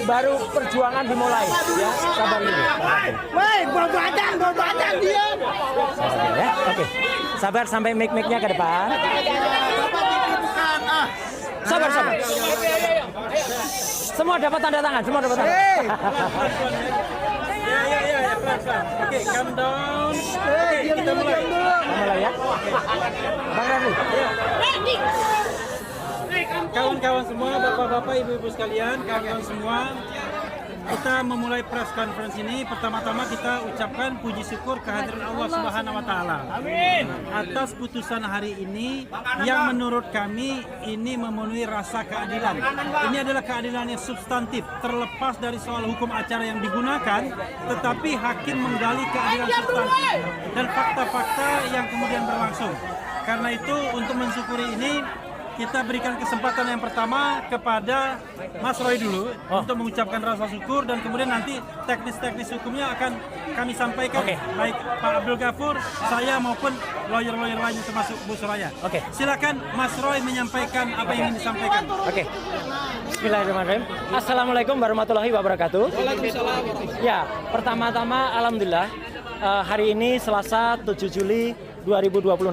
baru perjuangan dimulai. Ya, sabar dulu. Woi, bawa dia. Ya, oke. Sabar sampai mic-nya ke depan. Sabar. Semua dapat tanda tangan, semua dapat tanda. Ya, pelan-pelan. Oke, calm down. Oke, kita mulai. Mulai ya. Bang Rafli. Kawan-kawan semua, bapak-bapak, ibu-ibu sekalian, kawan-kawan semua, kita memulai press conference ini. Pertama-tama kita ucapkan puji syukur kehadiran Allah Subhanahu wa taala. Amin. Atas putusan hari ini yang menurut kami ini memenuhi rasa keadilan. Ini adalah keadilan yang substantif, terlepas dari soal hukum acara yang digunakan, tetapi hakim menggali keadilan substantif dan fakta-fakta yang kemudian berlangsung. Karena itu untuk mensyukuri ini kita berikan kesempatan yang pertama kepada Mas Roy dulu untuk mengucapkan rasa syukur, dan kemudian nanti teknis-teknis hukumnya akan kami sampaikan. Baik Pak Abdul Ghafur, saya maupun lawyer-lawyer lain termasuk Bu Soraya. Silakan Mas Roy menyampaikan apa yang ingin disampaikan. Bismillahirrahmanirrahim. Assalamualaikum warahmatullahi wabarakatuh. Waalaikumsalam. Ya, pertama-tama alhamdulillah hari ini Selasa 7 Juli 2026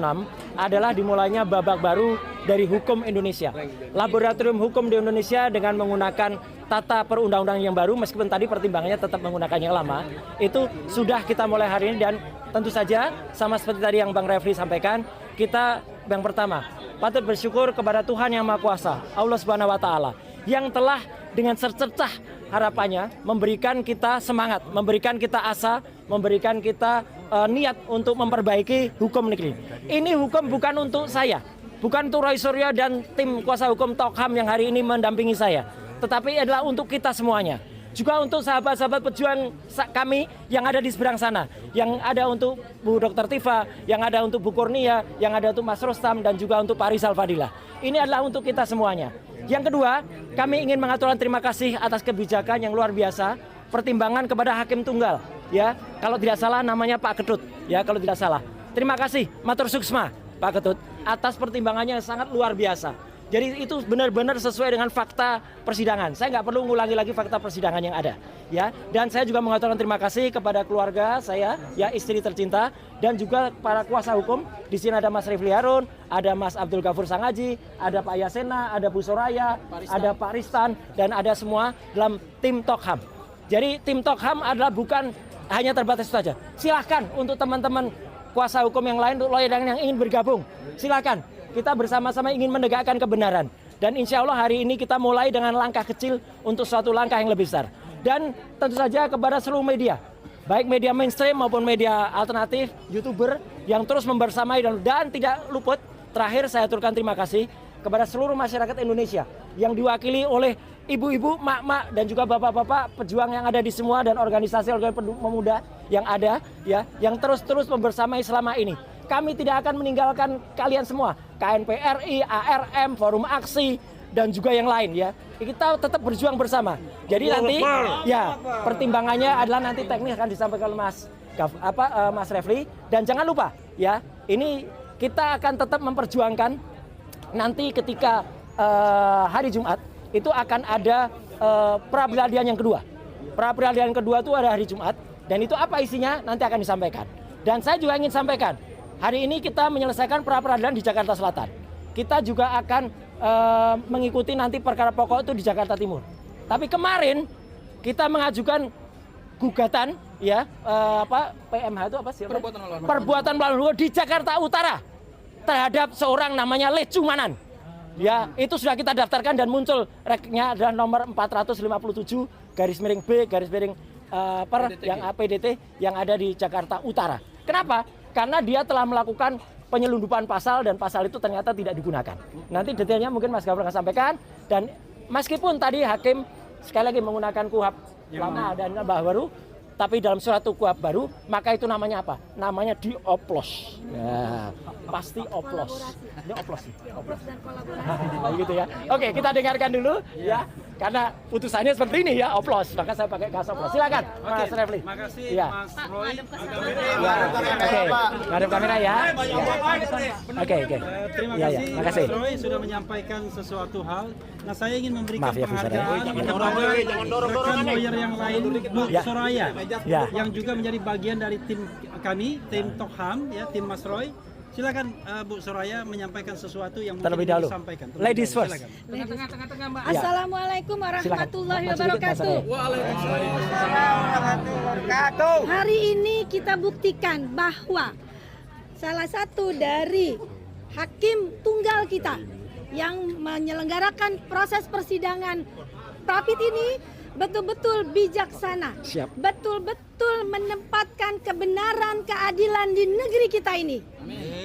adalah dimulainya babak baru dari hukum Indonesia. Laboratorium hukum di Indonesia dengan menggunakan tata perundang-undangan yang baru, meskipun tadi pertimbangannya tetap menggunakan yang lama, itu sudah kita mulai hari ini. Dan tentu saja sama seperti tadi yang Bang Refli sampaikan, kita yang pertama patut bersyukur kepada Tuhan Yang Maha Kuasa, Allah Subhanahu wa taala, yang telah dengan secercah harapannya memberikan kita semangat, memberikan kita asa, memberikan kita niat untuk memperbaiki hukum negeri. Ini hukum bukan untuk saya, bukan untuk Roy Suryo dan tim kuasa hukum Tokham yang hari ini mendampingi saya, tetapi adalah untuk kita semuanya. Juga untuk sahabat-sahabat pejuang kami yang ada di seberang sana, yang ada untuk Bu Dr. Tifa, yang ada untuk Bu Kurnia, yang ada untuk Mas Rostam, dan juga untuk Pak Rizal Fadilah. Ini adalah untuk kita semuanya. Yang kedua, kami ingin mengaturkan terima kasih atas kebijakan yang luar biasa, pertimbangan kepada hakim tunggal, ya, kalau tidak salah namanya Pak Ketut, ya, kalau tidak salah. Terima kasih, matur suksma Pak Ketut, atas pertimbangannya yang sangat luar biasa. Jadi itu benar-benar sesuai dengan fakta persidangan. Saya nggak perlu ngulangi lagi fakta persidangan yang ada, ya. Dan saya juga mengaturkan terima kasih kepada keluarga saya, ya, istri tercinta, dan juga para kuasa hukum. Di sini ada Mas Refli Harun, ada Mas Abdul Ghafur Sangaji, ada Pak Yasena, ada Bu Soraya, ada Pak Ristan, dan ada semua dalam tim Tokham. Jadi tim Tokham adalah bukan hanya terbatas itu saja. Silahkan untuk teman-teman kuasa hukum yang lain, lawyer yang ingin bergabung, silakan. Kita bersama-sama ingin menegakkan kebenaran. Dan insya Allah hari ini kita mulai dengan langkah kecil untuk suatu langkah yang lebih besar. Dan tentu saja kepada seluruh media, baik media mainstream maupun media alternatif, YouTuber yang terus membersamai, dan tidak luput, terakhir saya aturkan terima kasih kepada seluruh masyarakat Indonesia yang diwakili oleh ibu-ibu, mak-mak, dan juga bapak-bapak pejuang yang ada di semua, dan organisasi pemuda yang ada, ya, yang terus-terus membersamai selama ini. Kami tidak akan meninggalkan kalian semua, KNPRI, ARM, Forum Aksi, dan juga yang lain, ya. Kita tetap berjuang bersama. Jadi nanti, ya, pertimbangannya adalah nanti teknis akan disampaikan oleh Mas Refli. Dan jangan lupa, ya, ini kita akan tetap memperjuangkan nanti ketika hari Jumat itu akan ada pra-peradilan yang kedua. Pra-peradilan kedua itu ada hari Jumat, dan itu apa isinya nanti akan disampaikan. Dan saya juga ingin sampaikan, hari ini kita menyelesaikan pra-peradilan di Jakarta Selatan. Kita juga akan mengikuti nanti perkara pokok itu di Jakarta Timur. Tapi kemarin kita mengajukan gugatan, ya, PMH itu apa sih? Perbuatan melawan hukum di Jakarta Utara terhadap seorang namanya Lecumanan. Ya, itu sudah kita daftarkan dan muncul reknya adalah nomor 457 /B yang APDT yang ada di Jakarta Utara. Kenapa? Karena dia telah melakukan penyelundupan pasal, dan pasal itu ternyata tidak digunakan. Nanti detailnya mungkin Mas Ghafur akan sampaikan. Dan meskipun tadi hakim sekali lagi menggunakan KUHP lama dan baru, tapi dalam suatu kuhab baru, maka itu namanya apa? Namanya dioplos. Ya, pasti oplos. Ini oplos nih. Oplos dan kolaborasi. Gitu ya. Oke, kita dengarkan dulu ya. Karena putusannya seperti ini ya, oplos. Maka saya pakai kata oplos. Silakan, Mas Refli. Makasih Ya. Mas Roy. Ya. Oke, ngadep kamera ya. Oke. Terima Ya, kasih, makasih. Mas Roy sudah menyampaikan sesuatu hal. Nah, saya ingin memberikan Maaf ya, Bu Sarah. penghargaan kepada rekan lawyer yang lain, Bu Ya. Soraya, Ya. yang juga menjadi bagian dari tim kami, tim Tokham, ya, tim Mas Roy. Silakan Bu Soraya menyampaikan sesuatu yang mungkin Terlebih ingin dahulu. disampaikan. Ladies first. Silakan. Ya. Assalamualaikum warahmatullahi wabarakatuh. Hari ini kita buktikan bahwa salah satu dari hakim tunggal kita yang menyelenggarakan proses persidangan Prapit ini betul-betul bijaksana, Siap. betul-betul menempatkan kebenaran keadilan di negeri kita ini.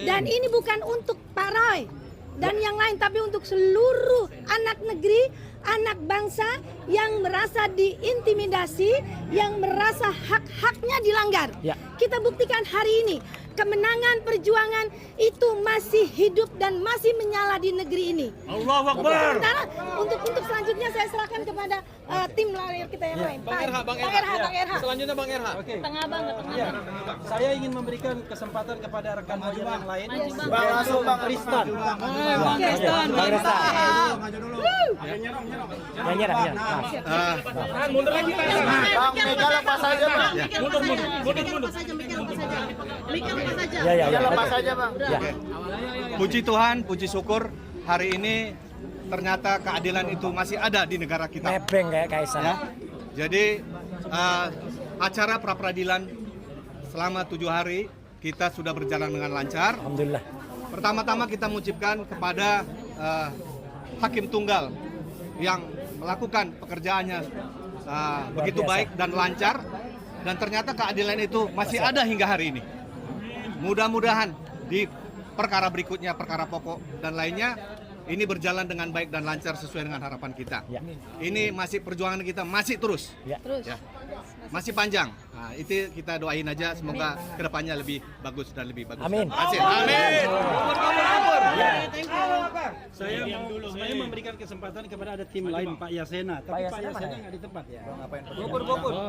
Dan ini bukan untuk Pak Roy dan yang lain, tapi untuk seluruh anak negeri, anak bangsa yang merasa diintimidasi, yang merasa hak-haknya dilanggar. Ya. Kita buktikan hari ini kemenangan perjuangan itu masih hidup dan masih menyala di negeri ini. Allahu Akbar. Sementara untuk selanjutnya saya serahkan kepada tim lawyer kita yang lain. Bang Erha. Selanjutnya Bang Erha. Oke. Tengah banget. Ya, saya ingin memberikan kesempatan kepada rekan lawyer yang lain. Bang, langsung Bang Tristan. Bang Resta. Ya, nyerah. Mundur lagi Pak. Bang Mega lepas saja Bang. Ya. Lepas saja Bang. Ya. Puji Tuhan, puji syukur hari ini ternyata keadilan itu masih ada di negara kita. Nebeng kayak Kaisar. Ya. Jadi acara pra peradilan selama 7 hari kita sudah berjalan dengan lancar. Alhamdulillah. Pertama-tama kita mengucapkan kepada hakim tunggal yang melakukan pekerjaannya begitu biasa. baik dan lancar, dan ternyata keadilan itu masih ada hingga hari ini. Mudah-mudahan di perkara berikutnya, perkara pokok dan lainnya, ini berjalan dengan baik dan lancar sesuai dengan harapan kita. Ya. Ini masih perjuangan kita masih terus. Ya. Ya. Masih panjang. Nah, itu kita doain aja semoga kedepannya lebih bagus dan lebih bagus. Amin. Terima kasih. Amin. Saya memberikan kesempatan kepada ada tim lain Pak Yasena, tapi Pak Yasena nggak di tempat ya.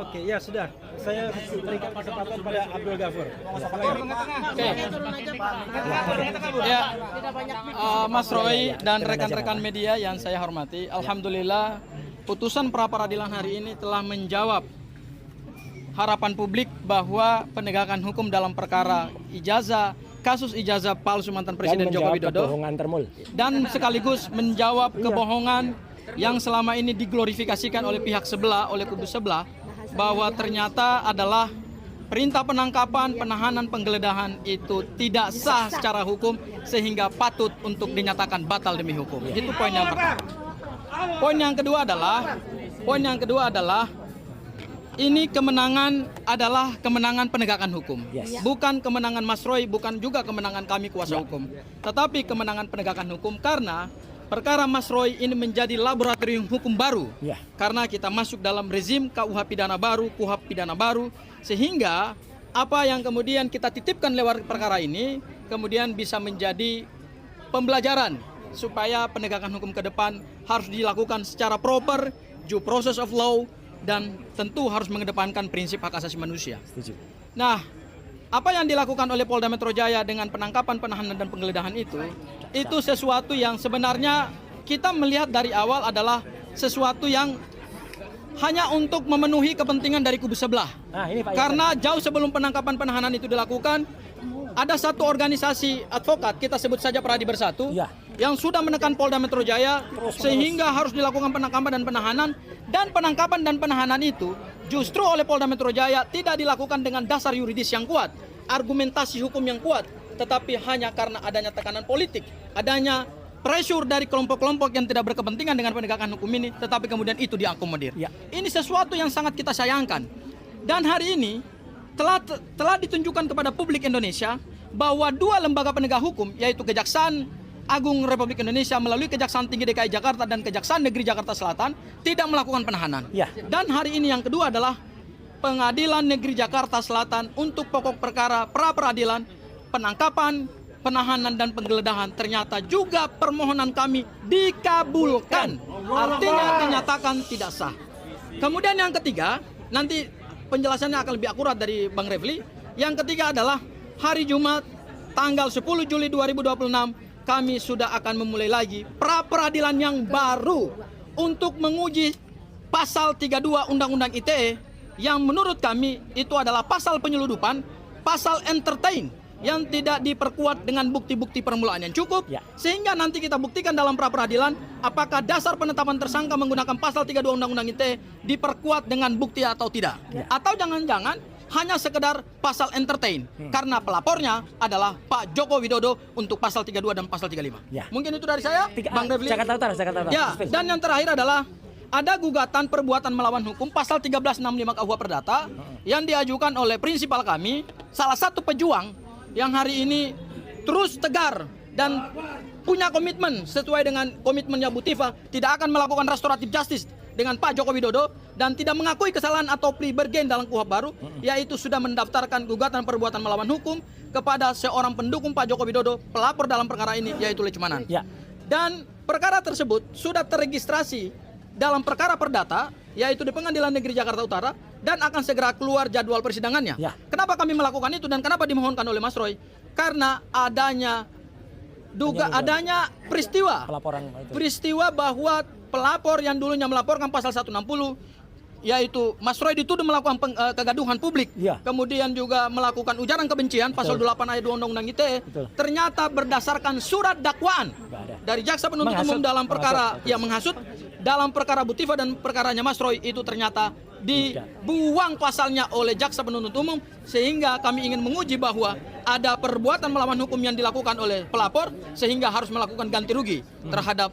Oke, ya sudah. Saya berikan kesempatan pada Abdul Ghafur. Ya, Mas Roy dan rekan-rekan media yang saya hormati, alhamdulillah putusan pra peradilan hari ini telah menjawab harapan publik bahwa penegakan hukum dalam perkara kasus ijazah palsu mantan Presiden Joko Widodo, kebohongan termul. dan sekaligus menjawab kebohongan yang selama ini diglorifikasikan oleh pihak sebelah, oleh kubu sebelah, bahwa ternyata adalah perintah penangkapan, penahanan, penggeledahan itu tidak sah secara hukum sehingga patut untuk dinyatakan batal demi hukum. Itu poin yang pertama. Poin yang kedua adalah ini kemenangan adalah kemenangan penegakan hukum. Yes. Bukan kemenangan Mas Roy, bukan juga kemenangan kami kuasa hukum. Tetapi kemenangan penegakan hukum karena perkara Mas Roy ini menjadi laboratorium hukum baru. Ya. Karena kita masuk dalam rezim KUH pidana baru, KUHP pidana baru, sehingga apa yang kemudian kita titipkan lewat perkara ini kemudian bisa menjadi pembelajaran supaya penegakan hukum ke depan harus dilakukan secara proper, due process of law, dan tentu harus mengedepankan prinsip hak asasi manusia. Setuju. Nah, apa yang dilakukan oleh Polda Metro Jaya dengan penangkapan, penahanan, dan penggeledahan itu sesuatu yang sebenarnya kita melihat dari awal adalah sesuatu yang hanya untuk memenuhi kepentingan dari kubu sebelah. Nah, ini Pak Karena jauh sebelum penangkapan, penahanan itu dilakukan, ada satu organisasi advokat, kita sebut saja Pradi Bersatu, Ya. yang sudah menekan Polda Metro Jaya sehingga harus dilakukan penangkapan dan penahanan, dan penangkapan dan penahanan itu justru oleh Polda Metro Jaya tidak dilakukan dengan dasar yuridis yang kuat, argumentasi hukum yang kuat, tetapi hanya karena adanya tekanan politik, adanya pressure dari kelompok-kelompok yang tidak berkepentingan dengan penegakan hukum ini, tetapi kemudian itu diakomodir. Ya. Ini sesuatu yang sangat kita sayangkan. Dan hari ini telah ditunjukkan kepada publik Indonesia bahwa dua lembaga penegak hukum, yaitu Kejaksaan Agung Republik Indonesia melalui Kejaksaan Tinggi DKI Jakarta dan Kejaksaan Negeri Jakarta Selatan, tidak melakukan penahanan. Ya. Dan hari ini yang kedua adalah Pengadilan Negeri Jakarta Selatan untuk pokok perkara pra-peradilan, penangkapan, penahanan dan penggeledahan, ternyata juga permohonan kami dikabulkan. Artinya dinyatakan tidak sah. Kemudian yang ketiga, nanti penjelasannya akan lebih akurat dari Bang Refli. Yang ketiga adalah hari Jumat tanggal 10 Juli 2026 kami sudah akan memulai lagi pra-peradilan yang baru untuk menguji pasal 32 Undang-Undang ITE yang menurut kami itu adalah pasal penyeludupan, pasal entertain yang tidak diperkuat dengan bukti-bukti permulaan yang cukup, sehingga nanti kita buktikan dalam pra-peradilan apakah dasar penetapan tersangka menggunakan pasal 32 Undang-Undang ITE diperkuat dengan bukti atau tidak. Atau jangan-jangan hanya sekedar pasal entertain, karena pelapornya adalah Pak Joko Widodo untuk pasal 32 dan pasal 35. Mungkin itu dari saya, Bang Refli. Jakarta Utara. Ya, dan yang terakhir adalah ada gugatan perbuatan melawan hukum pasal 1365 KUH Perdata yang diajukan oleh prinsipal kami, salah satu pejuang yang hari ini terus tegar dan punya komitmen sesuai dengan komitmennya Bu Tifa, tidak akan melakukan restoratif justice dengan Pak Joko Widodo dan tidak mengakui kesalahan atau plea bargain dalam KUHP baru, yaitu sudah mendaftarkan gugatan perbuatan melawan hukum kepada seorang pendukung Pak Joko Widodo, pelapor dalam perkara ini, yaitu Lechmanan. Dan perkara tersebut sudah terregistrasi dalam perkara perdata, yaitu di Pengadilan Negeri Jakarta Utara, dan akan segera keluar jadwal persidangannya. Kenapa kami melakukan itu dan kenapa dimohonkan oleh Mas Roy? Karena adanya peristiwa bahwa pelapor yang dulunya melaporkan pasal 160, yaitu Mas Roy dituduh melakukan kegaduhan publik, kemudian juga melakukan ujaran kebencian, pasal 8 ayat 2 Undang-Undang ITE, ternyata berdasarkan surat dakwaan dari jaksa penuntut umum dalam perkara yang menghasut, dalam perkara Bu Tifa dan perkaranya Mas Roy itu ternyata dibuang pasalnya oleh jaksa penuntut umum, sehingga kami ingin menguji bahwa ada perbuatan melawan hukum yang dilakukan oleh pelapor sehingga harus melakukan ganti rugi terhadap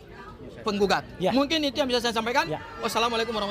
penggugat. Mungkin itu yang bisa saya sampaikan. Wassalamualaikum warahmatullahi wabarakatuh.